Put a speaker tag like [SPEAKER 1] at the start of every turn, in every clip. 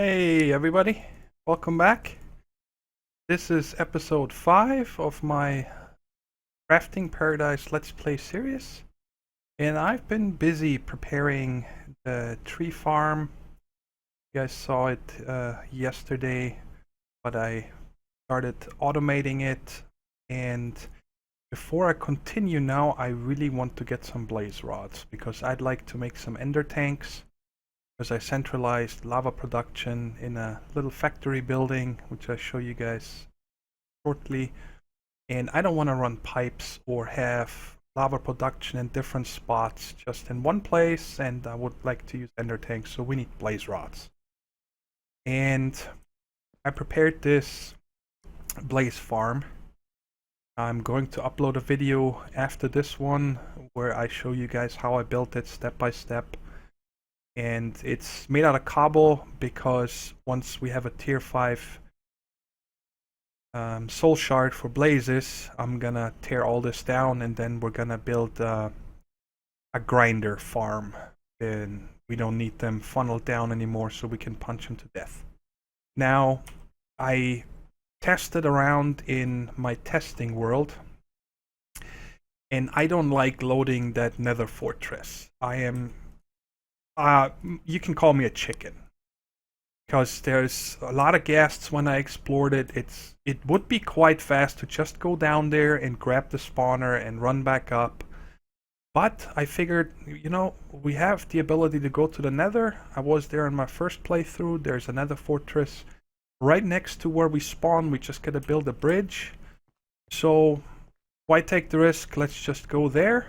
[SPEAKER 1] Hey everybody, welcome back. This is episode 5 of my Crafting Paradise Let's Play series. And I've been busy preparing the tree farm. You guys saw it yesterday, but I started automating it. And before I continue now, I really want to get some blaze rods because I'd like to make some ender tanks. Because I centralized lava production in a little factory building, which I'll show you guys shortly. And I don't want to run pipes or have lava production in different spots, just in one place, and I would like to use ender tanks, so we need blaze rods. And I prepared this blaze farm. I'm going to upload a video after this one where I show you guys how I built it step by step. And it's made out of cobble because once we have a tier 5 soul shard for blazes, I'm gonna tear all this down and then we're gonna build a grinder farm. And we don't need them funneled down anymore, so we can punch them to death. Now, I tested around in my testing world, and I don't like loading that Nether fortress. You can call me a chicken, because there's a lot of ghasts when I explored it. It would be quite fast to just go down there and grab the spawner and run back up. But I figured, you know, we have the ability to go to the Nether. I was there in my first playthrough. There's a Nether fortress right next to where we spawn. We just gotta build a bridge. So why take the risk? Let's just go there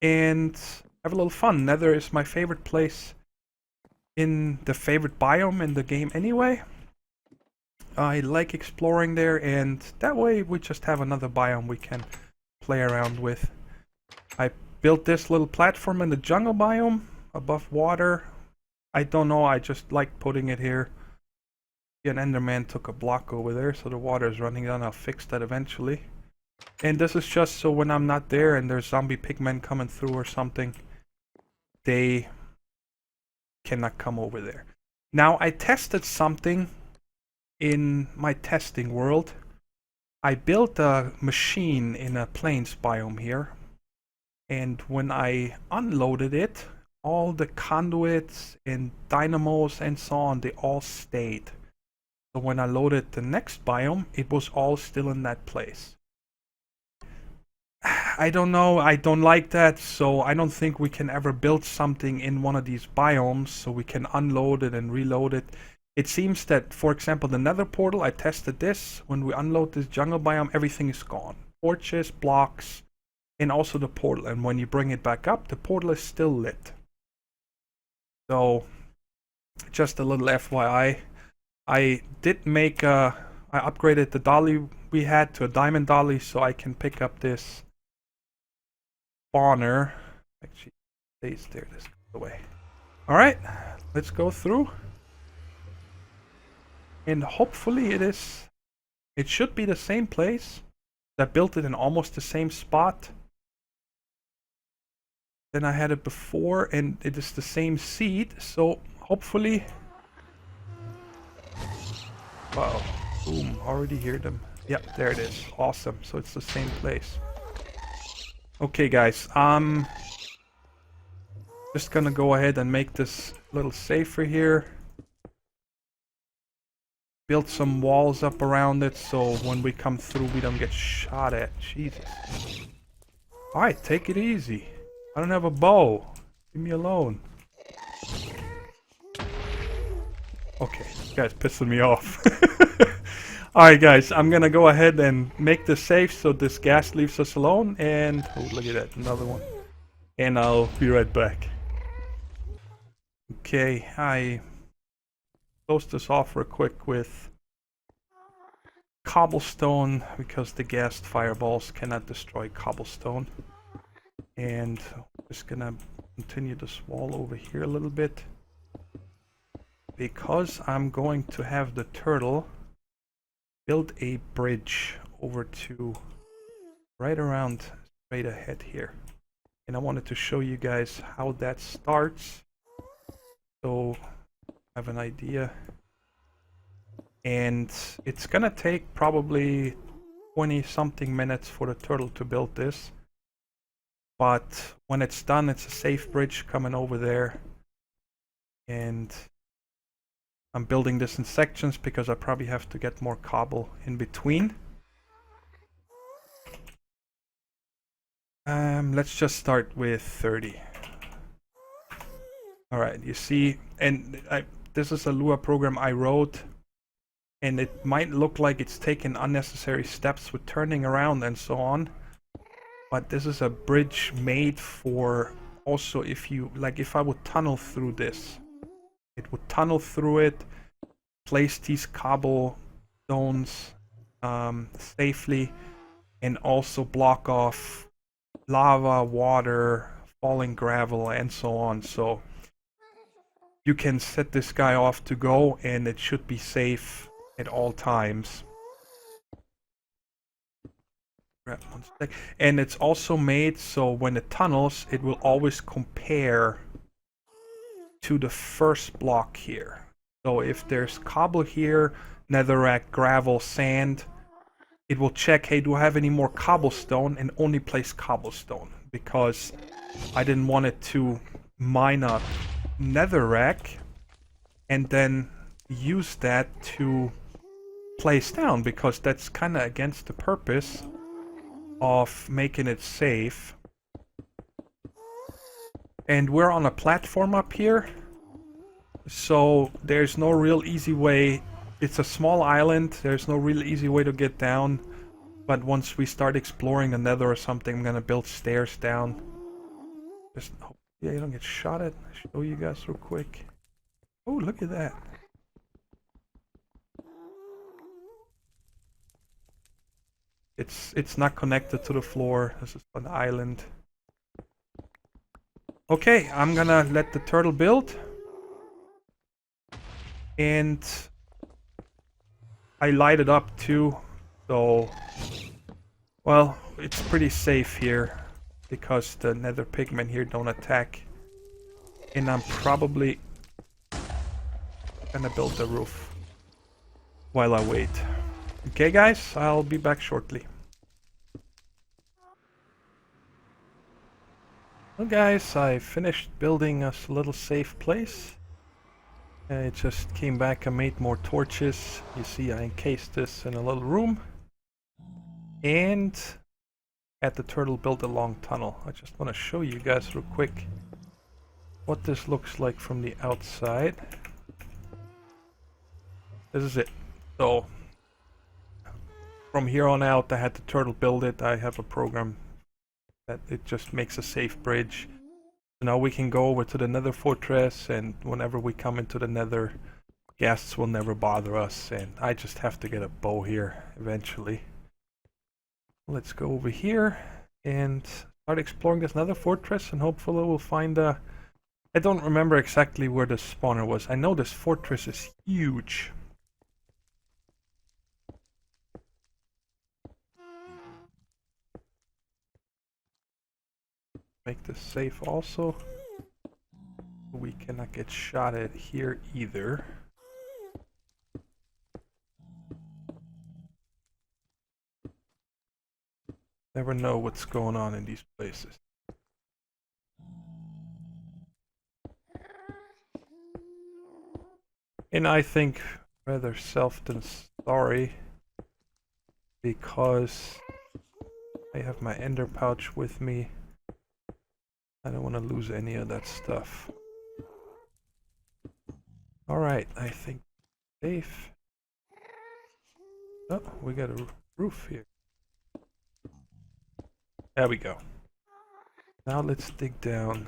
[SPEAKER 1] and have a little fun. Nether is my favorite place in the favorite biome in the game anyway. I like exploring there, and that way we just have another biome we can play around with. I built this little platform in the jungle biome above water. I don't know, I just like putting it here. An enderman took a block over there, so the water is running down. I'll fix that eventually. And this is just so when I'm not there and there's zombie pigmen coming through or something, they cannot come over there. Now, I tested something in my testing world. I built a machine in a plains biome here, and when I unloaded it, all the conduits and dynamos and so on, they all stayed. So when I loaded the next biome, it was all still in that place. I don't know, I don't like that, so I don't think we can ever build something in one of these biomes so we can unload it and reload it. It seems that, for example, the Nether portal, I tested this. When we unload this jungle biome, everything is gone. Torches, blocks, and also the portal. And when you bring it back up, the portal is still lit. So, just a little FYI. I did make I upgraded the dolly we had to a diamond dolly so I can pick up this spawner. Actually, stays there this way. Alright, let's go through. And hopefully it should be the same place. I built it in almost the same spot. Then I had it before, and it is the same seed, so hopefully... Wow, boom, already hear them. Yep, there it is. Awesome, so it's the same place. Okay guys, just gonna go ahead and make this a little safer here. Build some walls up around it so when we come through we don't get shot at. Jesus. Alright, take it easy. I don't have a bow. Leave me alone. Okay, this guy's pissing me off. Alright guys, I'm gonna go ahead and make this safe so this gas leaves us alone, and oh, look at that, another one. And I'll be right back. Okay, I close this off real quick with cobblestone because the gas fireballs cannot destroy cobblestone. And I'm just gonna continue this wall over here a little bit because I'm going to have the turtle build a bridge over to right around straight ahead here. And I wanted to show you guys how that starts. So I have an idea. And it's gonna take probably 20 something minutes for the turtle to build this. But when it's done, it's a safe bridge coming over there. And I'm building this in sections because I probably have to get more cobble in between. Let's just start with 30. Alright, you see, and this is a Lua program I wrote, and it might look like it's taking unnecessary steps with turning around and so on, but this is a bridge made for also if you, like if I would tunnel through this, it would tunnel through it, place these cobblestones safely, and also block off lava, water, falling gravel, and so on. So you can set this guy off to go, and it should be safe at all times. Grab one sec. And it's also made so when it tunnels, it will always compare to the first block here. So if there's cobble here, netherrack, gravel, sand, it will check, hey, do I have any more cobblestone, and only place cobblestone, because I didn't want it to mine up netherrack and then use that to place down, because that's kind of against the purpose of making it safe. And we're on a platform up here, so there's no real easy way. It's a small island, there's no real easy way to get down, but once we start exploring the nether or something, I'm gonna build stairs down. Just hope, yeah, you don't get shot at. I'll show you guys real quick. Oh, look at that. It's not connected to the floor. This is an island. Okay, I'm gonna let the turtle build. And I light it up too, so, well, it's pretty safe here because the nether pigmen here don't attack. And I'm probably gonna build the roof while I wait. Okay guys, I'll be back shortly. Well guys, I finished building us a little safe place. I just came back and made more torches. You see, I encased this in a little room. And had the turtle build a long tunnel. I just want to show you guys real quick what this looks like from the outside. This is it. So, from here on out, I had the turtle build it. I have a program that it just makes a safe bridge. Now we can go over to the nether fortress, and whenever we come into the nether, ghasts will never bother us, and I just have to get a bow here eventually. Let's go over here and start exploring this nether fortress, and hopefully we'll find a... I don't remember exactly where the spawner was. I know this fortress is huge. Make this safe also. We cannot get shot at here either. Never know what's going on in these places. And I think rather self than sorry, because I have my ender pouch with me. I don't want to lose any of that stuff. Alright, I think safe. Oh, we got a roof here. There we go. Now let's dig down.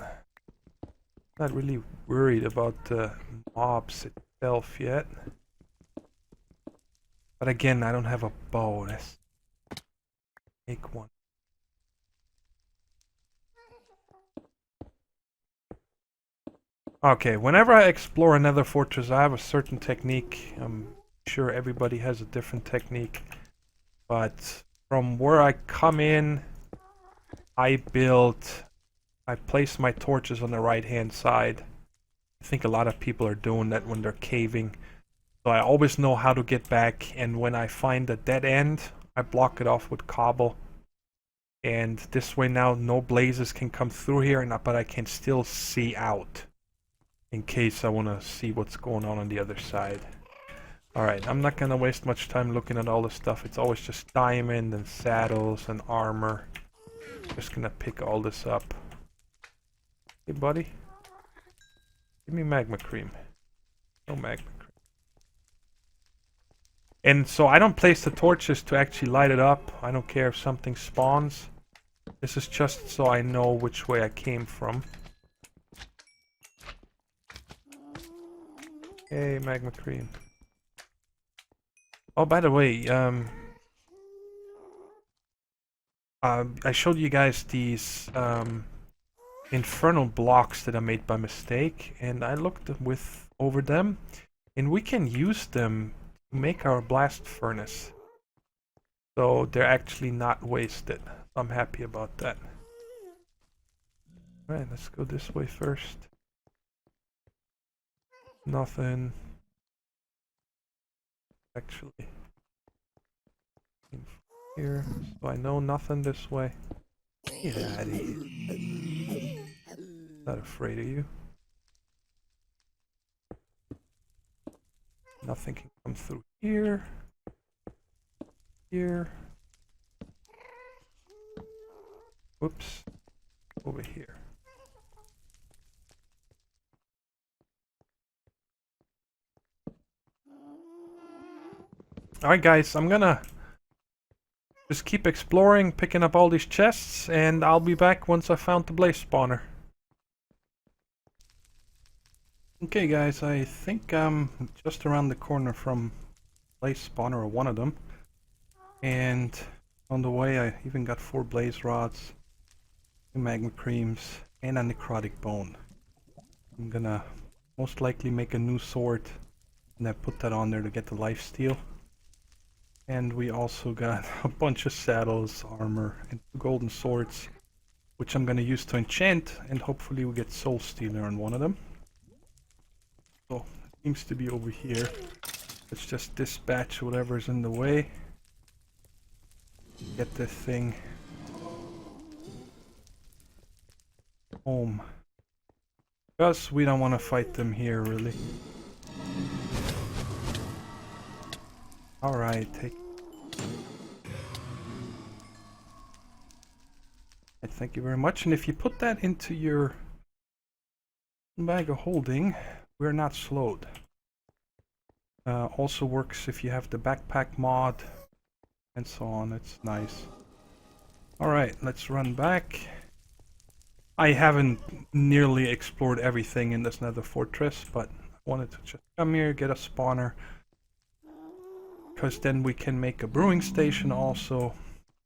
[SPEAKER 1] Not really worried about the mobs itself yet. But again, I don't have a bow. Let's make one. Okay, whenever I explore another fortress, I have a certain technique. I'm sure everybody has a different technique. But from where I come in, I place my torches on the right-hand side. I think a lot of people are doing that when they're caving. So I always know how to get back, and when I find a dead end, I block it off with cobble. And this way now no blazes can come through here, but I can still see out in case I want to see what's going on the other side. Alright, I'm not going to waste much time looking at all this stuff. It's always just diamond and saddles and armor. Just going to pick all this up. Hey buddy. Give me magma cream. No magma cream. And so I don't place the torches to actually light it up. I don't care if something spawns. This is just so I know which way I came from. Hey, magma cream. Oh, by the way, I showed you guys these infernal blocks that I made by mistake, and I looked over them, and we can use them to make our blast furnace. So they're actually not wasted. I'm happy about that. Alright, let's go this way first. Nothing. Actually. Here. So I know nothing this way. Get out of here. Not afraid of you. Nothing can come through here. Here. Whoops. Over here. Alright guys, I'm gonna just keep exploring, picking up all these chests, and I'll be back once I found the blaze spawner. Okay guys, I think I'm just around the corner from blaze spawner, or one of them. And on the way I even got 4 blaze rods, 2 magma creams, and a necrotic bone. I'm gonna most likely make a new sword, and I put that on there to get the lifesteal. And we also got a bunch of saddles, armor, and 2 golden swords, which I'm gonna use to enchant, and hopefully we get soul stealer on one of them. So, it seems to be over here. Let's just dispatch whatever's in the way. Get this thing home. Because we don't want to fight them here, really. Alright, thank you very much. And if you put that into your bag of holding, we're not slowed. Also works if you have the backpack mod and so on. It's nice. Alright, let's run back. I haven't nearly explored everything in this Nether fortress, but I wanted to just come here, get a spawner, because then we can make a brewing station also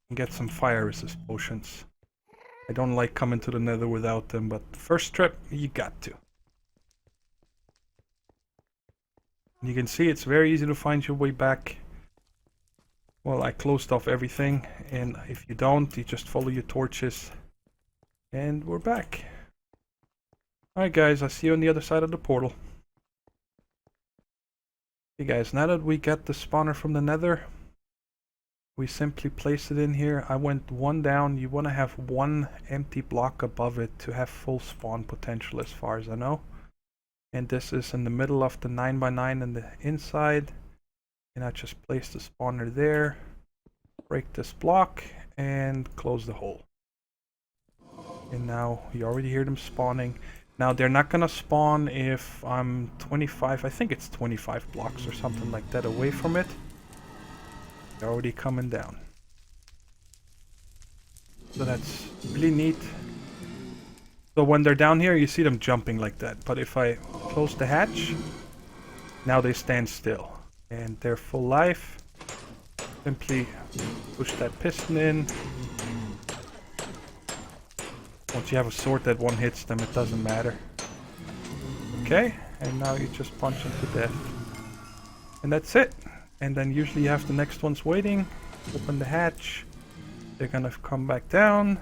[SPEAKER 1] and get some fire resist potions. I don't like coming to the Nether without them, but first trip, you got to. You can see it's very easy to find your way back. Well, I closed off everything, and if you don't, you just follow your torches. And we're back. Alright guys, I'll see you on the other side of the portal. Okay guys, now that we got the spawner from the Nether, we simply place it in here. I went 1 down. You want to have 1 empty block above it to have full spawn potential as far as I know. And this is in the middle of the 9x9 in the inside. And I just place the spawner there, break this block, and close the hole. And now you already hear them spawning. Now they're not gonna spawn if I'm 25, I think it's 25 blocks or something like that away from it. They're already coming down. So that's really neat. So when they're down here, you see them jumping like that. But if I close the hatch, now they stand still. And they're full life. Simply push that piston in. Once you have a sword that one hits them, it doesn't matter. Okay, and now you just punch them to death. And that's it. And then usually you have the next ones waiting. Open the hatch. They're gonna come back down.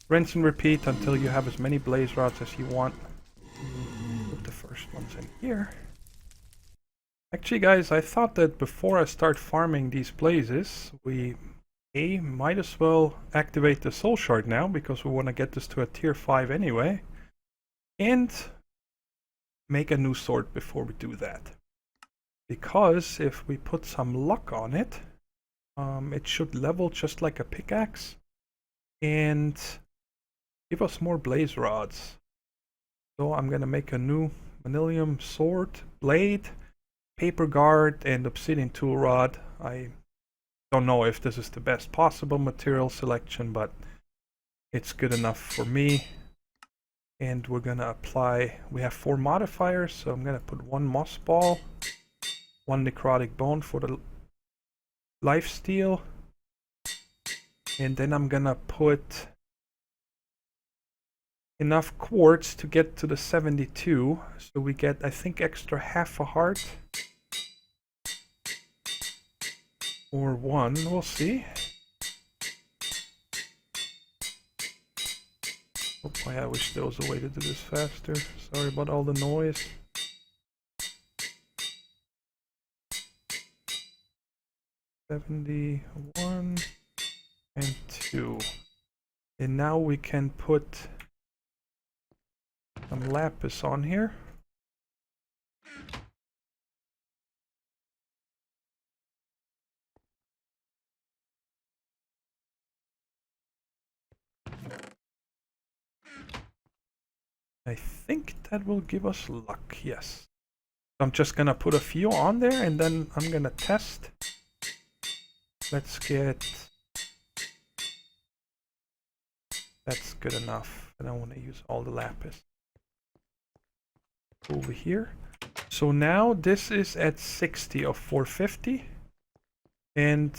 [SPEAKER 1] Rinse and repeat until you have as many blaze rods as you want. Put the first one's in here. Actually, guys, I thought that before I start farming these blazes, we might as well activate the soul shard now, because we want to get this to a tier 5 anyway. And make a new sword before we do that. Because if we put some luck on it, it should level just like a pickaxe and give us more blaze rods. So I'm gonna make a new Manilium sword, blade, paper guard, and obsidian tool rod. I don't know if this is the best possible material selection, but it's good enough for me. And we're gonna apply, we have 4 modifiers, so I'm gonna put 1 moss ball, 1 necrotic bone for the lifesteal, and then I'm gonna put enough quartz to get to the 72, so we get, I think, extra half a heart or 1, we'll see. Oh boy, I wish there was a way to do this faster. Sorry about all the noise. $71 and 2. And now we can put some lapis on here. I think that will give us luck, yes. I'm just gonna put a few on there and then I'm gonna test. Let's get... That's good enough. I don't want to use all the lapis. Over here. So now this is at 60 of 450. And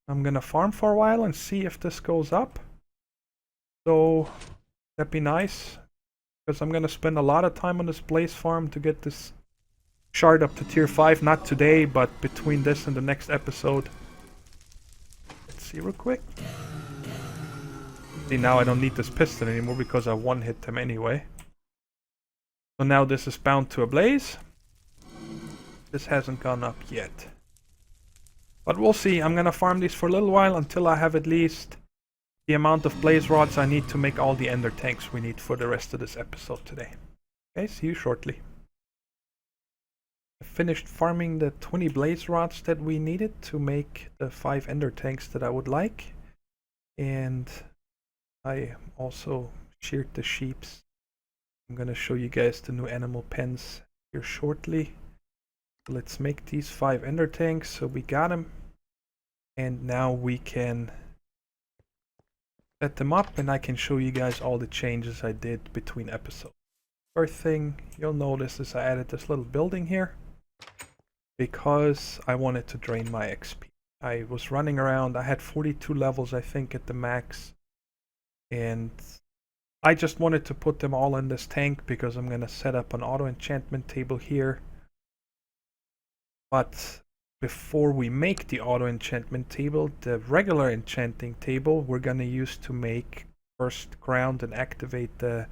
[SPEAKER 1] I'm gonna farm for a while and see if this goes up. So that'd be nice. Because I'm gonna spend a lot of time on this blaze farm to get this shard up to tier 5. Not today, but between this and the next episode. Let's see real quick. See, now I don't need this piston anymore because I one-hit them anyway. So now this is bound to a blaze. This hasn't gone up yet. But we'll see. I'm gonna farm these for a little while until I have at least the amount of blaze rods I need to make all the ender tanks we need for the rest of this episode today. Okay, see you shortly. I finished farming the 20 blaze rods that we needed to make the 5 ender tanks that I would like. And I also sheared the sheeps. I'm gonna show you guys the new animal pens here shortly. Let's make these 5 ender tanks. So we got them. And now we can set them up and I can show you guys all the changes I did between episodes. First thing you'll notice is I added this little building here because I wanted to drain my XP. I was running around, I had 42 levels I think at the max, and I just wanted to put them all in this tank because I'm gonna set up an auto enchantment table here. But before we make the auto enchantment table, the regular enchanting table we're gonna use to make first ground and activate the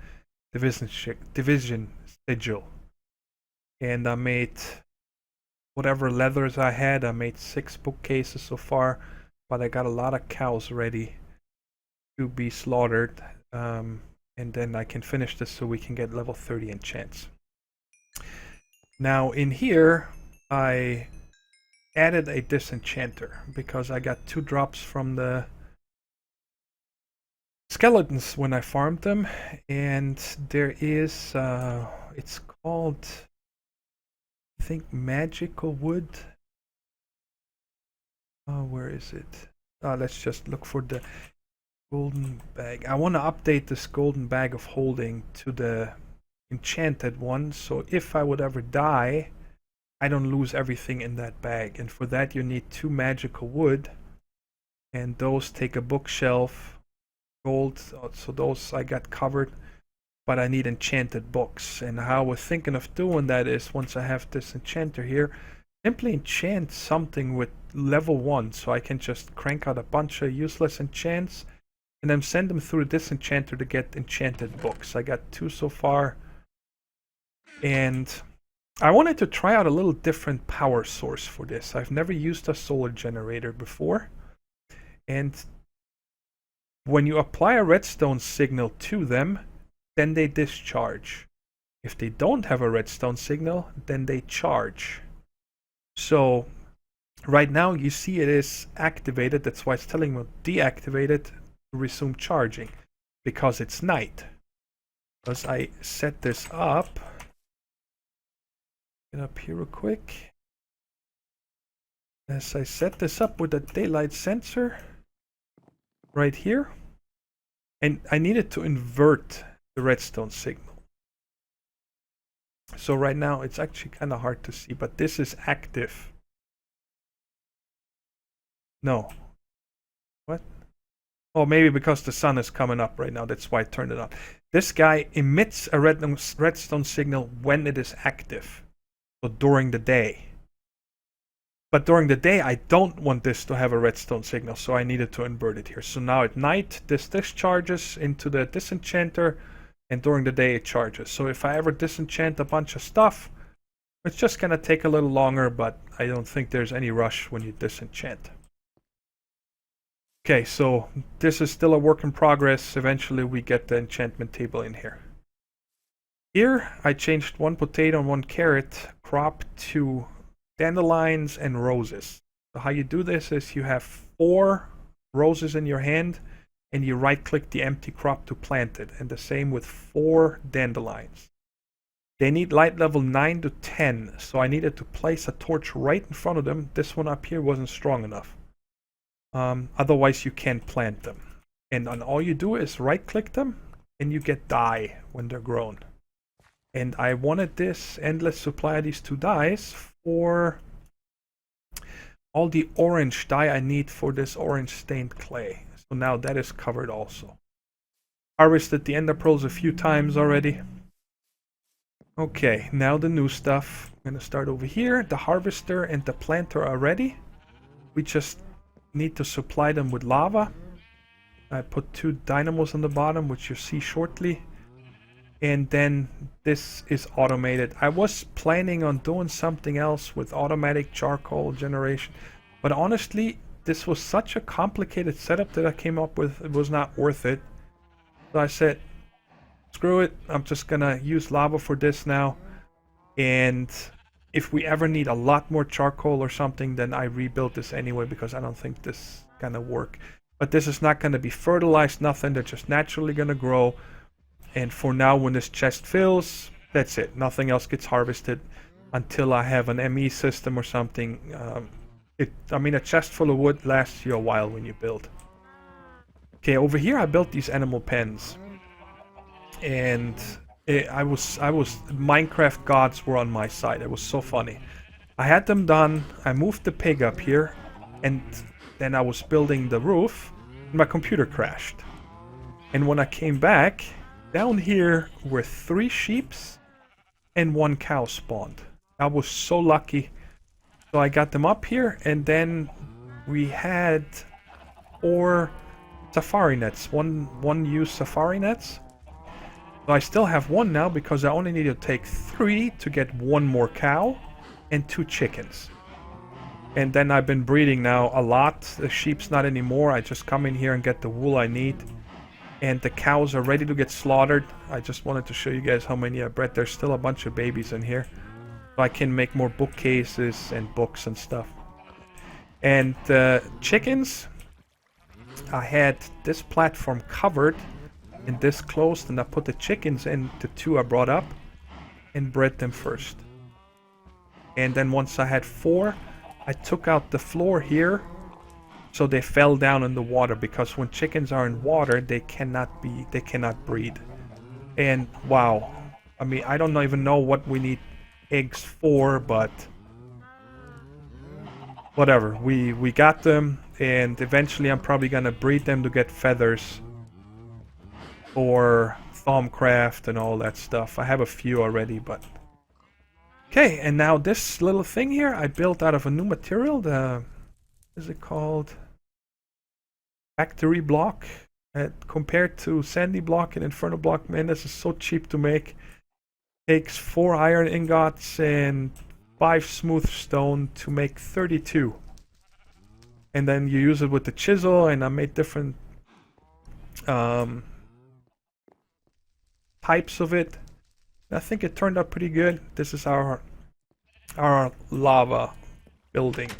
[SPEAKER 1] division sigil. And I made whatever leathers I had. I made 6 bookcases so far, but I got a lot of cows ready to be slaughtered. And then I can finish this so we can get level 30 enchants. Now in here, I added a disenchanter because I got 2 drops from the skeletons when I farmed them, and there is it's called, I think, magical wood. Where is it? Let's just look for the golden bag. I want to update this golden bag of holding to the enchanted one, so if I would ever die, I don't lose everything in that bag. And for that you need 2 magical wood, and those take a bookshelf, gold, so those I got covered. But I need enchanted books, and how we're thinking of doing that is, once I have this enchanter here, simply enchant something with level 1, so I can just crank out a bunch of useless enchants and then send them through this enchanter to get enchanted books. I got 2 so far, and I wanted to try out a little different power source for this. I've never used a solar generator before. And when you apply a redstone signal to them, then they discharge. If they don't have a redstone signal, then they charge. So right now you see it is activated. That's why it's telling me deactivate it to resume charging, because it's night. As I set this up, get up here real quick. As I set this up with a daylight sensor right here, and I needed to invert the redstone signal. So right now it's actually kind of hard to see, but this is active. No. What? Oh, maybe because the sun is coming up right now, that's why I turned it on. This guy emits a redstone signal when it is active, so during the day. But during the day, I don't want this to have a redstone signal, so I needed to invert it here. So now at night, this discharges into the disenchanter, and during the day it charges. So if I ever disenchant a bunch of stuff, it's just going to take a little longer, but I don't think there's any rush when you disenchant. Okay, so this is still a work in progress. Eventually we get the enchantment table in here. Here, I changed one potato and one carrot crop to dandelions and roses. So how you do this is you have 4 roses in your hand and you right click the empty crop to plant it, and the same with 4 dandelions. They need light level 9 to 10, so I needed to place a torch right in front of them. This one up here wasn't strong enough. Otherwise you can't plant them. And all you do is right click them and you get dye when they're grown. And I wanted this endless supply of these 2 dyes for all the orange dye I need for this orange stained clay. So now that is covered also. Harvested the ender pearls a few times already. Okay, now the new stuff. I'm gonna start over here. The harvester and the planter are ready. We just need to supply them with lava. I put 2 dynamos on the bottom, which you'll see shortly. And then this is automated. I was planning on doing something else with automatic charcoal generation, but honestly, this was such a complicated setup that I came up with. It was not worth it. So I said, screw it. I'm just gonna use lava for this now. And if we ever need a lot more charcoal or something, then I rebuild this anyway, because I don't think this is gonna work. But this is not gonna be fertilized, nothing. They're just naturally gonna grow. And for now, when this chest fills, that's it. Nothing else gets harvested until I have an ME system or something. I mean, a chest full of wood lasts you a while when you build. Okay, over here I built these animal pens. And I was Minecraft gods were on my side. It was so funny. I had them done. I moved the pig up here. And then I was building the roof. And my computer crashed. And when I came back, down here were 3 sheeps and 1 cow spawned. I was so lucky. So I got them up here, and then we had 4 safari nets. One used safari nets. So I still have 1 now because I only need to take 3 to get 1 more cow and 2 chickens. And then I've been breeding now a lot. The sheep's not anymore. I just come in here and get the wool I need. And the cows are ready to get slaughtered. I just wanted to show you guys how many I bred. There's still a bunch of babies in here. So I can make more bookcases and books and stuff. And the chickens, I had this platform covered and this closed, and I put the chickens in the 2 I brought up and bred them first. And then once I had 4, I took out the floor here, so they fell down in the water, because when chickens are in water, they cannot breed. And wow, I mean, I don't even know what we need eggs for, but whatever. We got them, and eventually I'm probably gonna breed them to get feathers for Thaumcraft and all that stuff. I have a few already, but okay. And now this little thing here I built out of a new material. The what is it called? Factory block. Compared to sandy block and inferno block, man, this is so cheap to make. Takes 4 iron ingots and 5 smooth stone to make 32. And then you use it with the chisel, and I made different types of it. I think it turned out pretty good. This is our lava building.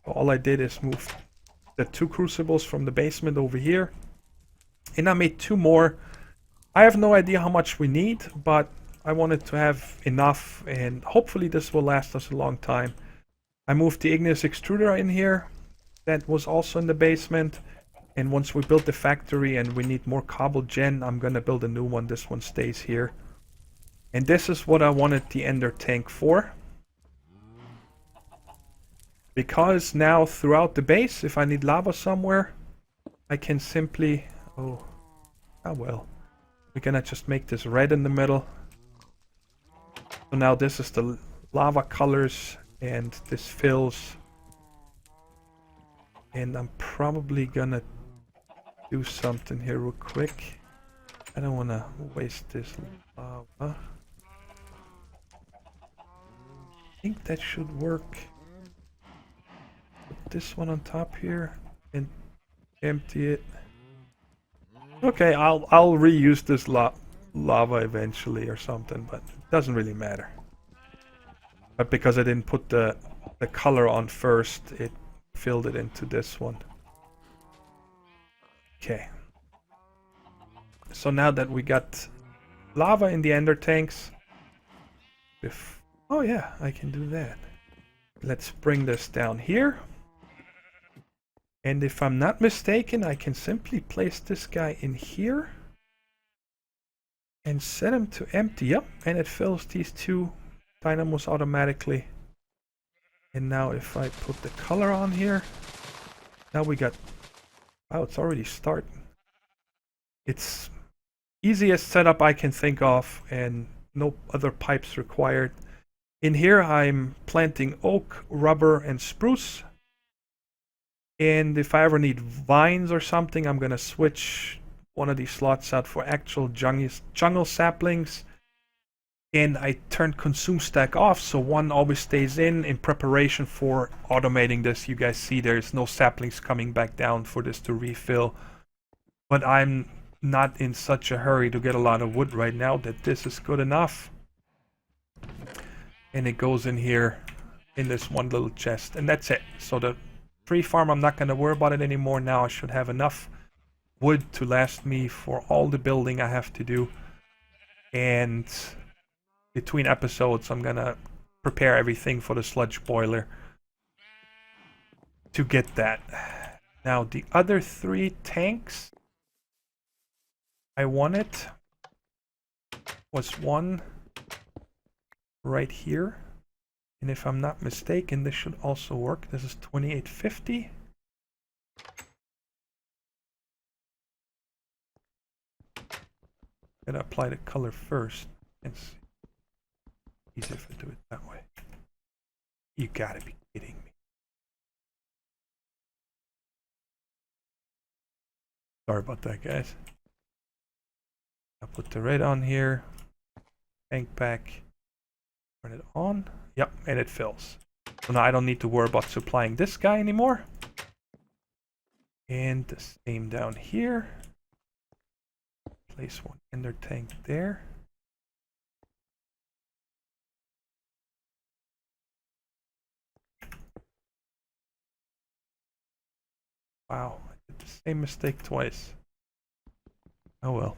[SPEAKER 1] All I did is move the 2 crucibles from the basement over here. And I made 2 more. I have no idea how much we need, but I wanted to have enough, and hopefully this will last us a long time. I moved the igneous extruder in here. That was also in the basement. And once we build the factory and we need more cobble gen, I'm gonna build a new one. This one stays here. And this is what I wanted the ender tank for. Because now throughout the base, if I need lava somewhere, I can simply... Oh well. We're gonna just make this red in the middle. So now this is the lava colors, and this fills. And I'm probably gonna do something here real quick. I don't wanna waste this lava. I think that should work. Put this one on top here and empty it. Okay, I'll reuse this lava eventually or something, but it doesn't really matter. But because I didn't put the color on first, it filled it into this one. Okay. So now that we got lava in the ender tanks, oh yeah, I can do that. Let's bring this down here. And if I'm not mistaken, I can simply place this guy in here and set him to empty. Yep, and it fills these 2 dynamos automatically. And now if I put the color on here, now we got... Wow, it's already starting. It's easiest setup I can think of, and no other pipes required. In here I'm planting oak, rubber, and spruce. And if I ever need vines or something, I'm gonna switch one of these slots out for actual jungle saplings. And I turned consume stack off, so one always stays in preparation for automating this. You guys see there's no saplings coming back down for this to refill. But I'm not in such a hurry to get a lot of wood right now that this is good enough. And it goes in here in this one little chest, and that's it. So the tree farm, I'm not going to worry about it anymore. Now I should have enough wood to last me for all the building I have to do. And between episodes, I'm going to prepare everything for the sludge boiler to get that. Now the other 3 tanks I wanted was one right here. And if I'm not mistaken, this should also work. This is 2850. Gotta apply the color first. It's easier if I do it that way. You gotta be kidding me. Sorry about that, guys. I'll put the red on here. Tank pack. Turn it on. Yep, and it fills. So now I don't need to worry about supplying this guy anymore. And the same down here. Place one ender tank there. Wow, I did the same mistake twice. Oh well.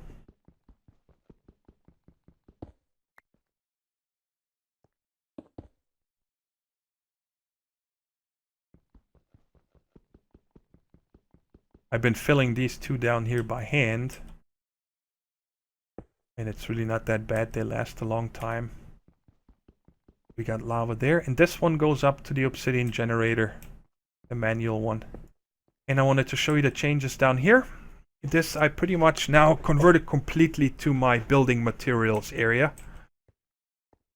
[SPEAKER 1] I've been filling these 2 down here by hand. And it's really not that bad. They last a long time. We got lava there. And this one goes up to the obsidian generator. The manual one. And I wanted to show you the changes down here. This I pretty much now converted completely to my building materials area.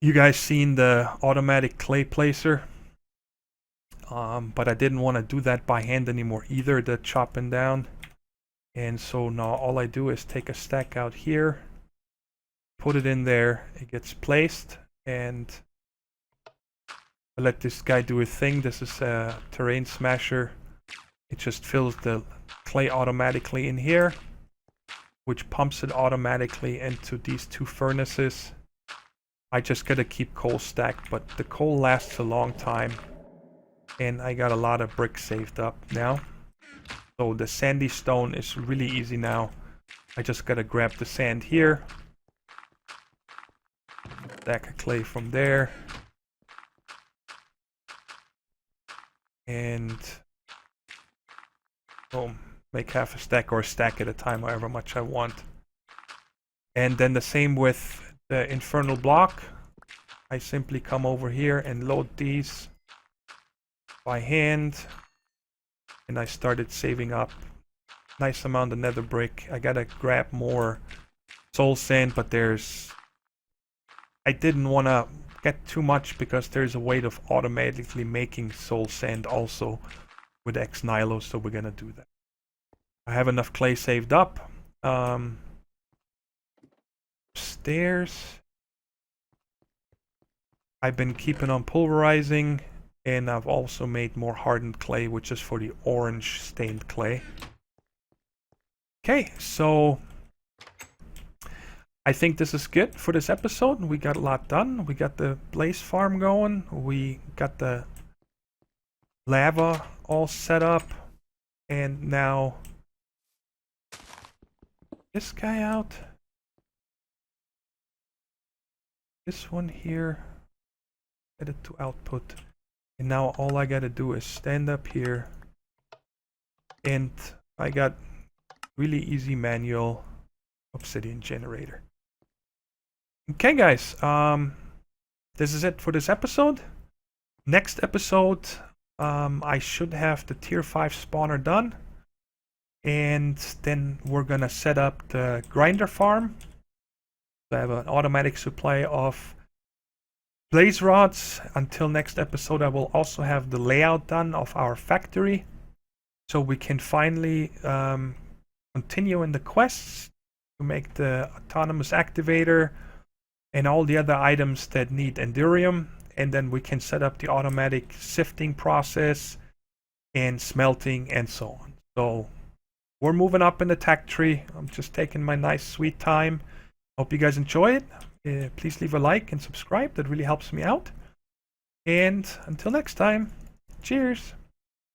[SPEAKER 1] You guys seen the automatic clay placer. But I didn't want to do that by hand anymore either, the chopping down. And so now all I do is take a stack out here, put it in there, it gets placed, and I let this guy do a thing. This is a terrain smasher. It just fills the clay automatically in here, which pumps it automatically into these two furnaces. I just gotta keep coal stacked, but the coal lasts a long time. And I got a lot of bricks saved up now. So the sandy stone is really easy now. I just gotta grab the sand here. Stack of clay from there. And boom. Make half a stack or a stack at a time, however much I want. And then the same with the infernal block. I simply come over here and load these by hand. And I started saving up nice amount of nether brick. I gotta grab more soul sand, but I didn't want to get too much because there's a way of automatically making soul sand also with X Nilo, so we're gonna do that. I have enough clay saved up. Stairs. I've been keeping on pulverizing, and I've also made more hardened clay, which is for the orange stained clay. Okay, so I think this is good for this episode. We got a lot done. We got the blaze farm going. We got the lava all set up. And now this guy out. This one here. Set it to output. And now all I gotta do is stand up here. And I got really easy manual obsidian generator. Okay guys, this is it for this episode. Next episode, I should have the tier 5 spawner done. And then we're gonna set up the grinder farm. I have an automatic supply of blaze rods. Until next episode, I will also have the layout done of our factory. So we can finally continue in the quests to make the autonomous activator and all the other items that need endurium, and then we can set up the automatic sifting process and smelting and so on. So we're moving up in the tech tree. I'm just taking my nice sweet time. Hope you guys enjoy it. Please leave a like and subscribe. That really helps me out. And until next time, cheers.